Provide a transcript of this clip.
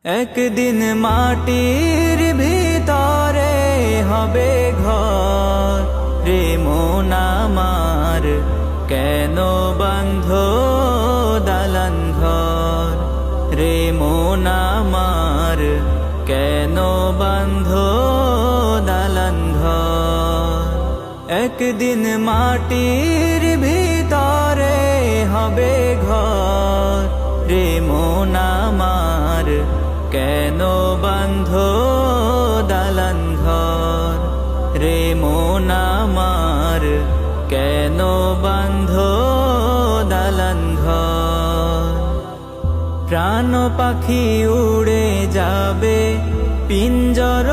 একদিন মাটির ভিতরে হবে ঘর, রে মন আমার কেন বাঁধ দালান ঘর, রে মন আমার কেন বাঁধ দালান ঘর। একদিন মাটির ভিতরে হবে ঘর, রে মন আমার কেন বাঁধ দালান ঘর, রে মন আমার কেন বাঁধ দালান ঘর। প্রাণ পাখি উড়ে যাবে পিঞ্জর